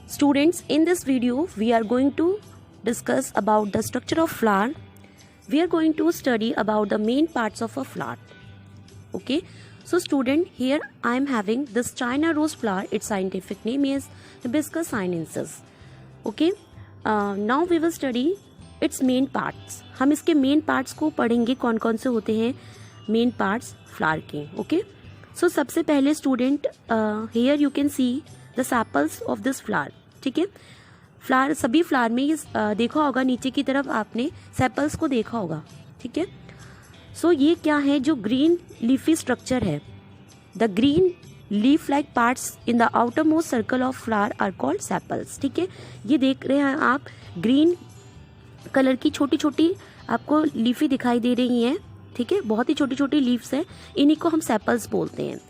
Students, in this video we are going to discuss about the structure of flower. We are going to study about the main parts of a flower. Okay, so student, here I am having this China rose flower. Its scientific name is Hibiscus sinensis. Okay, now we will study its main parts. हम इसके main parts को पढ़ेंगे, कौन कौन से होते हैं main parts flower के. Okay, so सबसे पहले student, here you can see the sepals of this flower. ठीक है, फ्लावर, सभी फ्लावर में ये देखा होगा, नीचे की तरफ आपने सेपल्स को देखा होगा. ठीक है, सो ये क्या है, जो ग्रीन लीफी स्ट्रक्चर है, the green leaf like parts in the outer most circle of flower are called sepals. ठीक है, ये देख रहे हैं आप, ग्रीन कलर की छोटी छोटी आपको लीफी दिखाई दे रही हैं. ठीक है, बहुत ही छोटी छोटी लीव्स हैं, इन्हीं को हम सेपल्स बोलते हैं.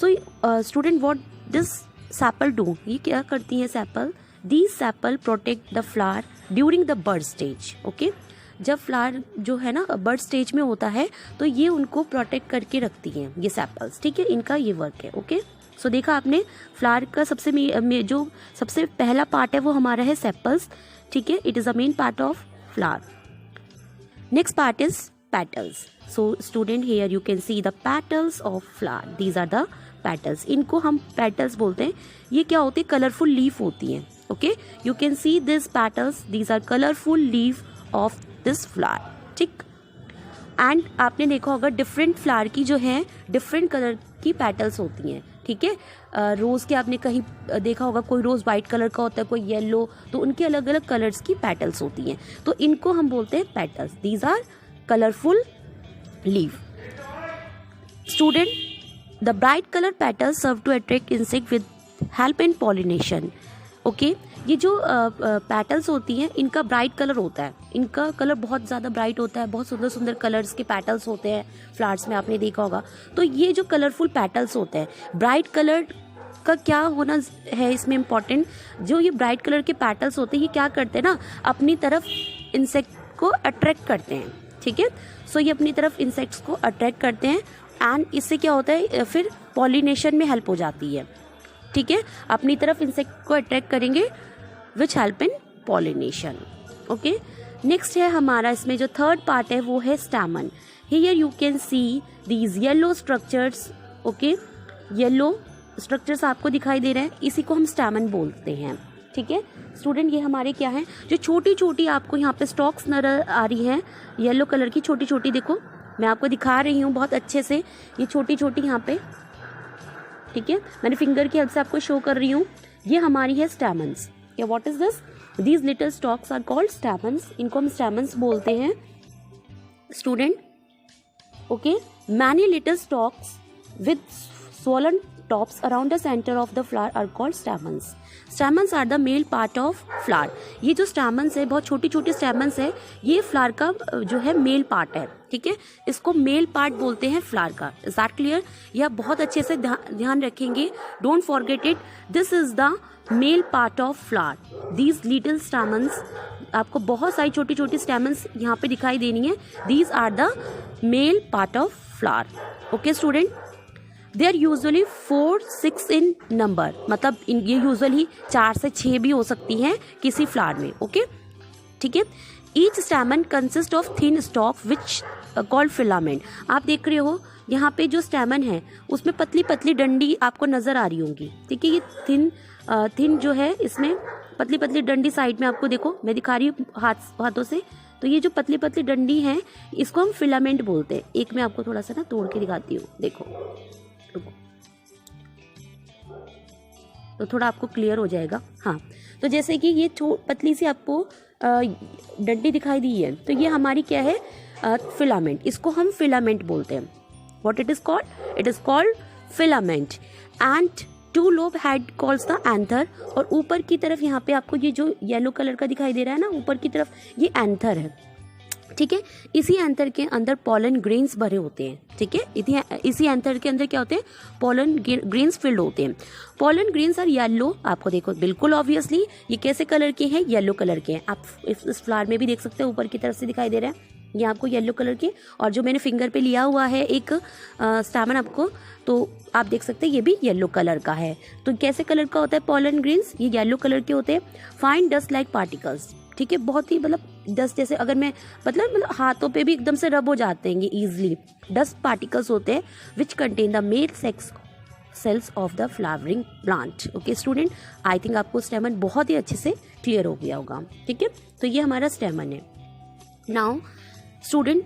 So student, what this sepal do, ये क्या करती है sepal? These sepal protect the flower during the bud stage. Okay, जब फ्लावर जो है ना बर्ड स्टेज में होता है तो ये उनको प्रोटेक्ट करके रखती हैं ये सेपल्स. ठीक है, इनका ये वर्क है. ओके, सो देखा आपने, फ्लावर का जो सबसे पहला पार्ट है वो हमारा है सेपल्स. ठीक है, it is a main part of flower. Next part is petals. So student, here you can see the petals of flower. These are the petals. इनको हम पेटल्स बोलते हैं. ये क्या होती है? कलरफुल लीफ होती हैं. Okay, you can see this petals, these are colourful leaf of this flower. ठीक, एंड आपने देखा होगा डिफरेंट फ्लावर की जो है डिफरेंट कलर की पेटल्स होती हैं. ठीक है, रोज के आपने कहीं देखा होगा, कोई रोज वाइट कलर का होता है, कोई येलो, तो उनके अलग अलग कलर्स की पेटल्स होती हैं. तो इनको हम बोलते हैं petals. These are colourful leaf. Student, the bright color petals serve to attract insect with help in pollination. Okay, ये जो पेटल्स होती हैं इनका ब्राइट कलर होता है, इनका कलर बहुत ज़्यादा ब्राइट होता है, बहुत सुंदर सुंदर कलर्स के पेटल्स होते हैं फ्लावर्स में, आपने देखा होगा. तो ये जो कलरफुल पेटल्स होते हैं, ब्राइट कलर का क्या होना है इसमें इम्पॉर्टेंट, जो ये ब्राइट कलर के पेटल्स होते हैं ये क्या करते हैं ना, अपनी तरफ इंसेक्ट को अट्रैक्ट करते हैं. ठीक है, सो ये अपनी तरफ इंसेक्ट्स को अट्रैक्ट करते हैं एंड इससे क्या होता है, फिर पॉलिनेशन में हेल्प हो जाती है. ठीक है, अपनी तरफ इंसेक्ट को अट्रैक्ट करेंगे which help in pollination. Okay, next है हमारा, इसमें जो थर्ड पार्ट है वो है stamen. Here you can see these yellow structures. Okay, yellow structures आपको दिखाई दे रहे हैं, इसी को हम स्टैमन बोलते हैं. ठीक है स्टूडेंट, ये हमारे क्या है, जो छोटी छोटी आपको यहाँ पे स्टॉक्स नजर आ रही हैं येलो कलर की, छोटी छोटी, देखो मैं आपको दिखा रही हूँ बहुत अच्छे से, ये छोटी छोटी यहाँ पे. ठीक है, मैंने फिंगर की हेल्प से आपको शो कर रही हूँ, ये हमारी है स्टैमन्स. या what is this? These little stalks are called stamens. इनको हम स्टैमन्स बोलते हैं student. Okay, many little stalks with swollen tops around the center of the flower are called stamens. Stamens are the male part of flower. ये जो stamens है, बहुत छोटी छोटी stamens है, ये flower का जो है मेल पार्ट है. ठीक है, इसको मेल पार्ट बोलते हैं फ्लावर का. Is that clear? यह बहुत अच्छे से ध्यान रखेंगे, don't forget it. This is the male part of flower. These little स्टैमन्स, आपको बहुत सारी छोटी छोटी स्टैमन्स यहाँ पे दिखाई देनी है. These are the male part of flower. Okay student, they are usually 4-6 in number, मतलब ये यूजुअली 4 से 6 भी हो सकती हैं किसी फ्लावर में. ओके, ठीक है. Each stamen consist of thin stock which called filament. आप देख रहे हो यहाँ पे जो स्टैमन है उसमें पतली पतली डंडी आपको नजर आ रही होंगी. ठीक है, ये थिन जो है, इसमें पतली पतली डंडी साइड में आपको देखो, मैं दिखा रही हूँ हाथों से. तो ये जो पतली पतली डंडी है इसको हम फिलामेंट बोलते हैं. एक मैं आपको थोड़ा सा ना तोड़ के दिखाती हूँ, देखो, तो थोड़ा आपको क्लियर हो जाएगा. हाँ, तो जैसे कि ये पतली सी आपको डंडी दिखाई दी है, तो ये हमारी क्या है, फिलामेंट. इसको हम फिलामेंट बोलते हैं. What it is called? It is called filament. And two lobe head calls the anther. और ऊपर की तरफ यहाँ पे आपको ये जो येलो कलर का दिखाई दे रहा है ना, ऊपर की तरफ ये एंथर है. ठीक है, इसी एंथर के अंदर पॉलन ग्रेन्स भरे होते हैं. ठीक है, इसी एंथर के अंदर क्या होते हैं, पॉलन ग्रेन्स फिल्ड होते हैं. Pollen grains are yellow. आपको देखो बिल्कुल ऑब्वियसली ये कैसे कलर के हैं, येलो कलर के हैं. आप इस फ्लावर में भी देख सकते हैं, ऊपर की तरफ से दिखाई दे रहे हैं, ये आपको येलो कलर के, और जो मैंने फिंगर पे लिया हुआ है एक स्टैमन आपको, तो आप देख सकते हैं ये भी येलो कलर का है। तो कैसे कलर का होता है पॉलन ग्रेन्स, ये येलो कलर के होते हैं। फाइन डस्ट लाइक पार्टिकल्स, ठीक है, बहुत ही मतलब डस्ट जैसे अगर मैं मतलब हाथों पे भी एकदम से रब हो जाते हैं इजीली, डस्ट पार्टिकल्स होते हैं which contain the male sex cells of the flowering plant. Okay student, I think आपको स्टेमन बहुत ही अच्छे से क्लियर हो गया होगा, ठीक है। तो ये हमारा स्टेमन है। Now student,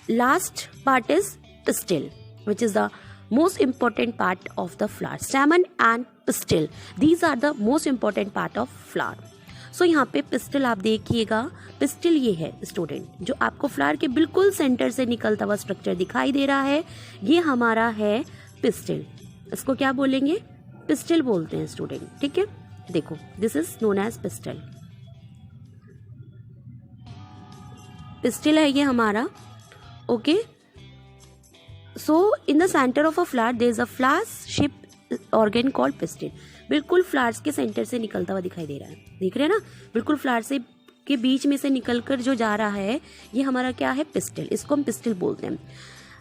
last part is pistil which is the most important part of the flower. Stamen and pistil, these are the most important part of flower. So यहाँ पे पिस्टिल आप देखिएगा, पिस्टिल ये है स्टूडेंट जो आपको फ्लावर के बिल्कुल सेंटर से निकलता हुआ स्ट्रक्चर दिखाई दे रहा है, ये हमारा है पिस्टिल। इसको क्या बोलेंगे, पिस्टिल बोलते हैं स्टूडेंट, ठीक है। देखो this is known as pistil, pistil है ये हमारा। Okay, so in the centre of a flower there is a flower shape organ called pistil. बिल्कुल फ्लावर्स के सेंटर से निकलता हुआ दिखाई दे रहा है, देख रहे हैं ना, बिल्कुल फ्लावर से के बीच में से निकलकर जो जा रहा है ये हमारा क्या है, पिस्टिल। इसको हम पिस्टिल बोलते हैं।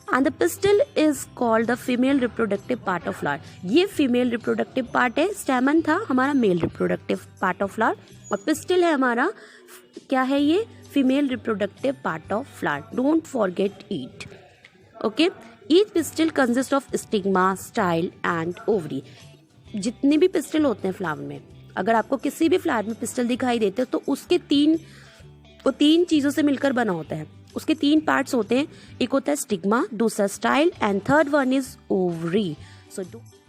And the pistil is called the female reproductive part of flower. ये फीमेल रिप्रोडक्टिव पार्ट है, स्टेमन था हमारा male reproductive part of flower, और पिस्टिल है हमारा क्या है, ये female reproductive part of flower. Don't forget it. Okay, each pistil consist of stigma, style and ovary. जितने भी पिस्टिल होते हैं फ्लावर में, अगर आपको किसी भी फ्लावर में पिस्टिल दिखाई देते हैं तो उसके तीन चीज़ों से मिलकर बना होता है। उसके 3 पार्ट्स होते हैं, एक होता है स्टिग्मा, दूसरा style and third one is ovary.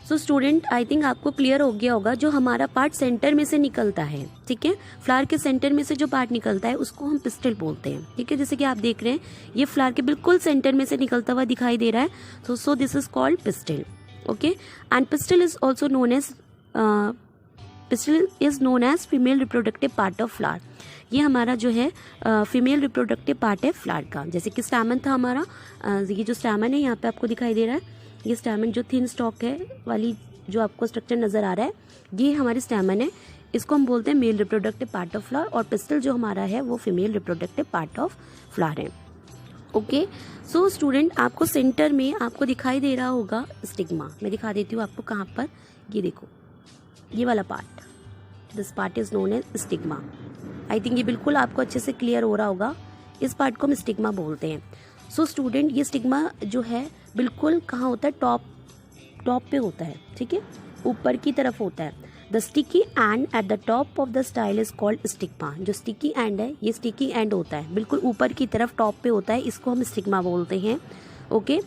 So student, I think आपको क्लियर हो गया होगा, जो हमारा पार्ट सेंटर में से निकलता है, ठीक है, फ्लावर के सेंटर में से जो पार्ट निकलता है उसको हम पिस्टिल बोलते हैं, ठीक है। जैसे कि आप देख रहे हैं ये फ्लावर के बिल्कुल सेंटर में से निकलता हुआ दिखाई दे रहा है, so this is called pistil. Okay, and pistil is also known as female reproductive part of flower. ये हमारा जो है फीमेल रिप्रोडक्टिव पार्ट है फ्लावर का। जैसे कि स्टैमन था हमारा, ये जो स्टैमन है यहाँ पे आपको दिखाई दे रहा है, ये स्टैमन जो थिन स्टॉक है वाली जो आपको स्ट्रक्चर नजर आ रहा है, ये हमारी स्टैमन है, इसको हम बोलते हैं male reproductive part of flower, और पिस्टिल जो हमारा है वो female reproductive part of flower है। ओके, सो स्टूडेंट, आपको सेंटर में आपको दिखाई दे रहा होगा स्टिग्मा। मैं दिखा देती हूँ आपको कहाँ पर, ये देखो ये वाला part, this part is known as stigma. I think ये बिल्कुल आपको अच्छे से क्लियर हो रहा होगा, इस पार्ट को हम स्टिग्मा बोलते हैं। सो स्टूडेंट, ये स्टिग्मा जो है बिल्कुल कहाँ होता है, टॉप पे होता है, ठीक है, ऊपर की तरफ होता है। The sticky and at the top of the style is called stigma. जो स्टिकी एंड है ये स्टिकी एंड होता है, बिल्कुल ऊपर की तरफ टॉप पे होता है, इसको हम स्टिग्मा बोलते हैं। Okay,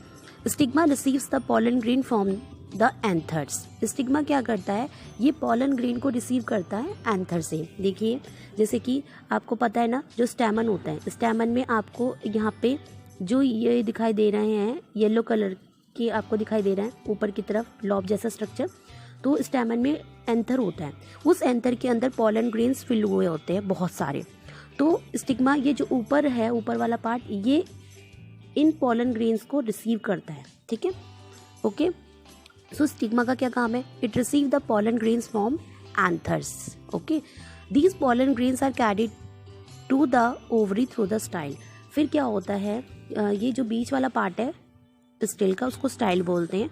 stigma receives the pollen grain from the anthers. Stigma क्या करता है, ये पॉलन ग्रेन को रिसीव करता है एंथर से। देखिए जैसे कि आपको पता है ना, जो स्टैमन होता है, स्टैमन में आपको यहाँ पे जो ये दिखाई दे रहे हैं येलो कलर के आपको दिखाई दे रहे हैं ऊपर की तरफ लॉब जैसा स्ट्रक्चर, तो स्टैमन में एंथर होता है, उस एंथर के अंदर पॉलन ग्रेन्स फिल हुए होते हैं बहुत सारे। तो स्टिग्मा ये जो ऊपर है, ऊपर वाला पार्ट, ये इन पॉलन ग्रेन्स को रिसीव करता है, ठीक है। ओके, सो स्टिग्मा का क्या काम है, it receive the pollen grains from anthers. Okay, these pollen grains are carried to the ovary through the style. फिर क्या होता है, ये जो बीच वाला पार्ट है पिस्टिल का, उसको स्टाइल बोलते हैं,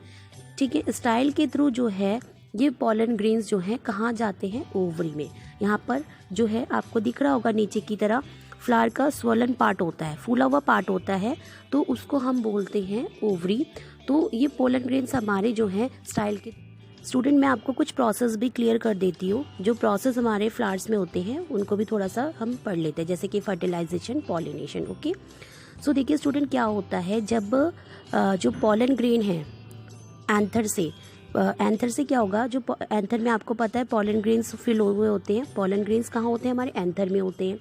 ठीक है। स्टाइल के थ्रू जो है ये पॉलन ग्रेन्स जो हैं कहाँ जाते हैं, ओवरी में। यहाँ पर जो है आपको दिख रहा होगा नीचे की तरह फ्लावर का स्वलन पार्ट होता है, फूला हुआ पार्ट होता है, तो उसको हम बोलते हैं ओवरी। तो ये पॉलन ग्रेन्स हमारे जो हैं स्टाइल के। स्टूडेंट, मैं आपको कुछ प्रोसेस भी क्लियर कर देती हूँ, जो प्रोसेस हमारे फ्लावर्स में होते हैं उनको भी थोड़ा सा हम पढ़ लेते हैं, जैसे कि फर्टिलाइजेशन, पॉलिनेशन। ओके, सो देखिए स्टूडेंट, क्या होता है जब जो पॉलन ग्रेन है एंथर से क्या होगा, जो एंथर में आपको पता है पॉलन ग्रेन्स फिल हुए होते हैं। पॉलन ग्रेन्स कहाँ होते हैं, हमारे एंथर में होते हैं।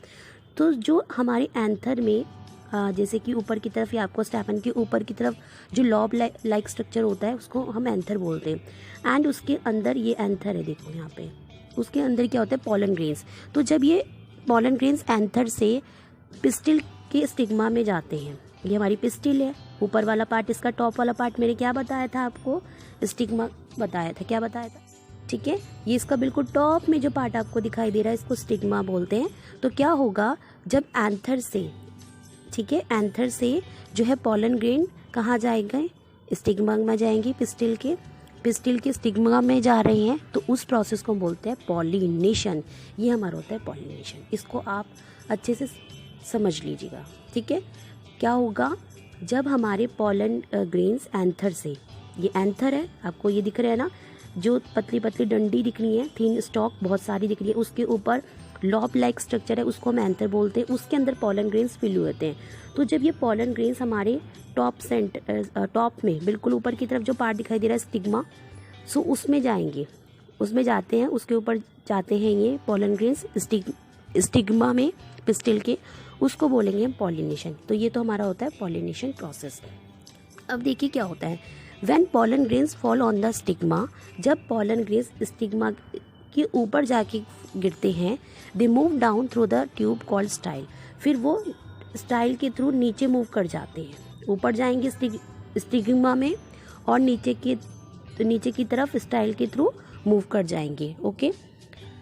तो जो हमारे एंथर में जैसे कि ऊपर की तरफ या आपको स्टैमन के ऊपर की तरफ जो लॉब लाइक स्ट्रक्चर होता है उसको हम एंथर बोलते हैं। एंड उसके अंदर ये एंथर है, देखो यहाँ पे, उसके अंदर क्या होता है, पॉलन ग्रेन्स। तो जब ये पॉलन ग्रेन्स एंथर से पिस्टिल के स्टिग्मा में जाते हैं, ये हमारी पिस्टिल है, ऊपर वाला पार्ट, इसका टॉप वाला पार्ट मैंने क्या बताया था आपको, स्टिग्मा बताया था, क्या बताया था, ठीक है। ये इसका बिल्कुल टॉप में जो पार्ट आपको दिखाई दे रहा है इसको स्टिग्मा बोलते हैं। तो क्या होगा, जब एंथर से ठीक है। एंथर से जो है पॉलन ग्रेन कहाँ जाएंगे, स्टिग्मा में जाएंगे, पिस्टिल के स्टिग्मा में जा रहे हैं, तो उस प्रोसेस को बोलते हैं पॉलिनेशन। ये हमारा होता है पॉलिनेशन। इसको आप अच्छे से समझ लीजिएगा, ठीक है। क्या होगा जब हमारे पॉलन ग्रेन्स एंथर से, ये एंथर है, आपको ये दिख रहा है ना, जो पतली पतली डंडी दिख रही है, थिन स्टॉक बहुत सारी दिख रही है, उसके ऊपर लॉब लाइक स्ट्रक्चर है, उसको हम एंथर बोलते हैं। उसके अंदर पॉलन ग्रेन्स फिल हुए होते हैं। तो जब ये पॉलन ग्रेन्स हमारे टॉप में बिल्कुल ऊपर की तरफ जो पार्ट दिखाई दे रहा है स्टिग्मा, सो उसमें जाएंगे, उसमें जाते हैं, उसके ऊपर जाते हैं ये पॉलन ग्रेन्स स्टिग्मा में पिस्टिल के, उसको बोलेंगे हम पॉलिनेशन। तो ये तो हमारा होता है पॉलिनेशन प्रोसेस। अब देखिए क्या होता है, when pollen grains fall on the stigma, जब पॉलन ग्रेन्स स्टिग्मा के ऊपर जाके गिरते हैं, they move down through the tube called style, फिर वो स्टाइल के थ्रू नीचे मूव कर जाते हैं, ऊपर जाएंगे स्टिग्मा में और नीचे की तरफ स्टाइल के थ्रू मूव कर जाएंगे। Okay,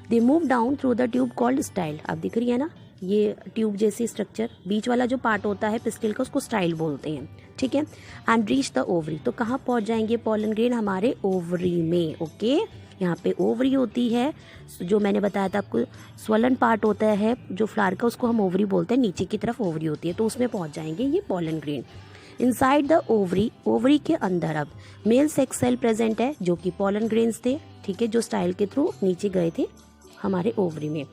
they move down through the tube called style. आप दिख रही है ना ये ट्यूब जैसी स्ट्रक्चर, बीच वाला जो पार्ट होता है पिस्टिल का, उसको स्टाइल बोलते हैं, ठीक है। एंड रीच द ओवरी, तो कहाँ पहुंच जाएंगे पॉलन ग्रेन, हमारे ओवरी में। ओके, यहाँ पे ओवरी होती है, जो मैंने बताया था आपको, स्वलन पार्ट होता है जो फ्लावर का, उसको हम ओवरी बोलते हैं, नीचे की तरफ ओवरी होती है, तो उसमें पहुंच जाएंगे ये pollen grain. Inside the ovary, ovary के अंदर अब मेल सेक्स सेल प्रेजेंट है, जो कि पॉलन ग्रेन्स थे, ठीक है, जो स्टाइल के थ्रू नीचे गए थे हमारे ओवरी में।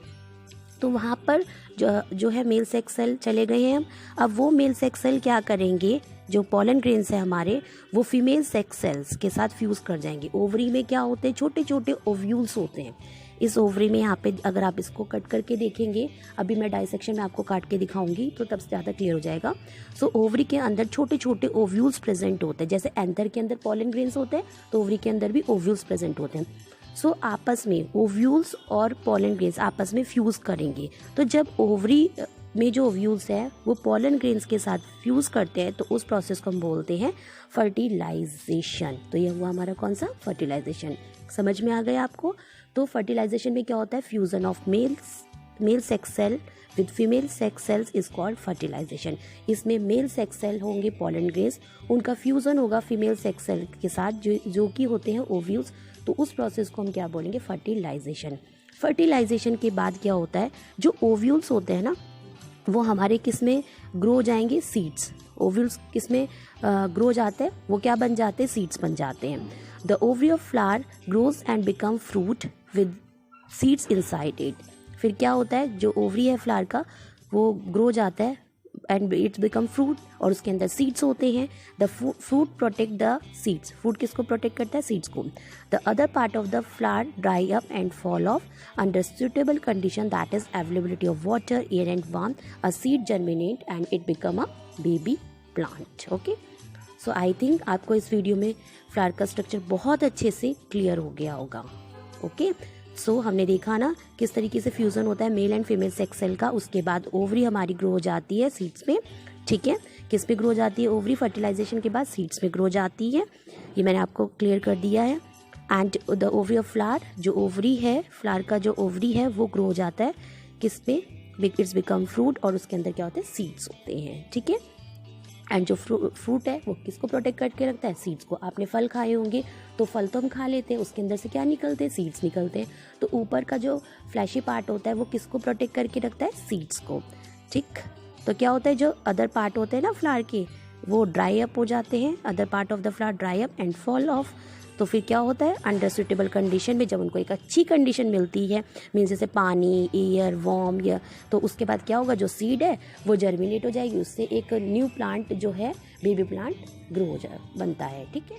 तो वहाँ पर जो है मेल सेक्स सेल चले गए हैं हम। अब वो मेल सेक्स सेल क्या करेंगे, जो पॉलन ग्रेन्स है हमारे, वो फीमेल सेक्स सेल्स के साथ फ्यूज कर जाएंगे। ओवरी में क्या होते हैं, छोटे छोटे ओव्यूल्स होते हैं। इस ओवरी में यहाँ पे अगर आप इसको कट करके देखेंगे, अभी मैं डाइसेक्शन में आपको काट के दिखाऊंगी तो तब ज़्यादा क्लियर हो जाएगा। सो ओवरी के अंदर छोटे छोटे ओव्यूल्स प्रेजेंट होते हैं, जैसे एंथर के अंदर पॉलन ग्रेन्स होते हैं, तो ओवरी के अंदर भी ओव्यूल्स प्रेजेंट होते हैं। सो आपस में ओव्यूल्स और पॉलन ग्रेन्स आपस में फ्यूज करेंगे। तो जब ओवरी में जो ओव्यूल्स है वो पॉलन ग्रेन्स के साथ फ्यूज करते हैं, तो उस प्रोसेस को हम बोलते हैं फर्टिलाइजेशन। तो ये हुआ हमारा कौन सा, फर्टिलाइजेशन। समझ में आ गया आपको। तो फर्टिलाइजेशन में क्या होता है, fusion of male sex cell with female sex cells is called fertilization. इसमें मेल सेक्स सेल होंगे पॉलन ग्रेन्स, उनका फ्यूजन होगा फीमेल सेक्स सेल के साथ जो कि होते हैं ओव्यूल्स, तो उस प्रोसेस को हम क्या बोलेंगे, फर्टिलाइजेशन। फर्टिलाइजेशन के बाद क्या होता है, जो ओव्यूल्स होते हैं ना, वो हमारे किस में ग्रो हो जाएंगे, सीड्स। ओव्यूल्स किस में ग्रो जाते हैं, वो क्या बन जाते हैं, सीड्स बन जाते हैं। The ovary of flower grows and become fruit with seeds inside it. फिर क्या होता है, जो ओवरी है फ्लावर का, वो ग्रो जाता है एंड इट्स बिकम फ्रूट, और उसके अंदर सीड्स होते हैं। The fruit protect the seeds, fruit किसको प्रोटेक्ट करता है, सीड्स को। The other part of the flower dry up and fall of under suitable condition, that is availability of water, air and warmth, a seed germinate and it become a baby plant. Okay, so I think आपको इस video में flower का structure बहुत अच्छे से clear हो गया होगा। ओके, सो हमने देखा ना किस तरीके से फ्यूजन होता है male and female sex cell का। उसके बाद ओवरी हमारी ग्रो हो जाती है सीड्स में, ठीक है। किस पे ग्रो हो जाती है, ओवरी फर्टिलाइजेशन के बाद सीड्स में ग्रो जाती है, ये मैंने आपको क्लियर कर दिया है। And the ovary of flower, जो ओवरी है फ्लावर का, जो ओवरी है वो ग्रो हो जाता है किस पे, इट्स बिकम फ्रूट, और उसके अंदर क्या होते हैं, सीड्स होते हैं, ठीक है। एंड जो फ्रूट है वो किसको प्रोटेक्ट करके रखता है, सीड्स को। आपने फल खाए होंगे, तो फल तो हम खा लेते हैं, उसके अंदर से क्या निकलते हैं, सीड्स निकलते हैं। तो ऊपर का जो फ्लैशी पार्ट होता है वो किसको प्रोटेक्ट करके रखता है, सीड्स को, ठीक। तो क्या होता है, जो अदर पार्ट होते हैं ना फ्लावर के, वो ड्राई अप हो जाते हैं, other part of the flower dry up and fall of. तो फिर क्या होता है, अंडर सुटेबल कंडीशन में जब उनको एक अच्छी कंडीशन मिलती है, मीन्स जैसे पानी, एयर, वार्म, या तो उसके बाद क्या होगा, जो सीड है वो जर्मिनेट हो जाएगी, उससे एक न्यू प्लांट जो है बेबी प्लांट ग्रो हो बनता है, ठीक है।